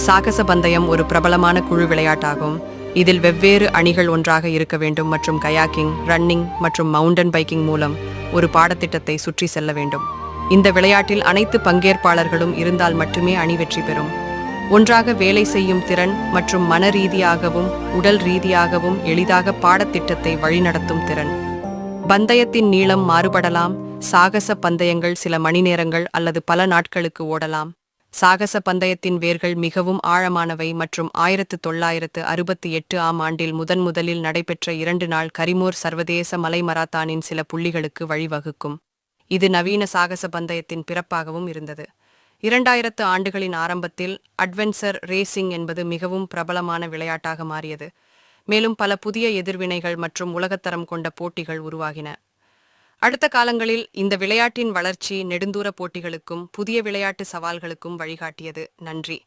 சாகச பந்தயம் ஒரு பிரபலமான குழு விளையாட்டாகும். இதில் வெவ்வேறு அணிகள் ஒன்றாக இருக்க வேண்டும் மற்றும் கயாக்கிங், ரன்னிங் மற்றும் மவுண்டன் பைக்கிங் மூலம் ஒரு பாடத்திட்டத்தை சுற்றி செல்ல வேண்டும். இந்த விளையாட்டில் அனைத்து பங்கேற்பாளர்களும் இருந்தால் மட்டுமே அணி வெற்றி பெறும். ஒன்றாக வேலை செய்யும் திறன் மற்றும் மன ரீதியாகவும் உடல் ரீதியாகவும் எளிதாக பாடத்திட்டத்தை வழிநடத்தும் திறன். பந்தயத்தின் நீளம் மாறுபடலாம். சாகச பந்தயங்கள் சில மணி நேரங்கள் அல்லது பல நாட்களுக்கு ஓடலாம். சாகச பந்தயத்தின் வேர்கள் மிகவும் ஆழமானவை மற்றும் 1968 ஆம் ஆண்டில் முதலில் நடைபெற்ற 2 நாள் கரிமோர் சர்வதேச மலை மராத்தானின் சில புள்ளிகளுக்கு வழிவகுக்கும். இது நவீன சாகச பந்தயத்தின் பிறப்பாகவும் இருந்தது. 2000 ஆண்டுகளின் ஆரம்பத்தில் அட்வென்ச்சர் ரேசிங் என்பது மிகவும் பிரபலமான விளையாட்டாக மாறியது. மேலும் பல புதிய எதிர்வினைகள் மற்றும் உலகத்தரம் கொண்ட போட்டிகள் உருவாகின. அடுத்த காலங்களில் இந்த விளையாட்டின் வளர்ச்சி நெடுந்தூர போட்டிகளுக்கும் புதிய விளையாட்டு சவால்களுக்கும் வழிகாட்டியது. நன்றி.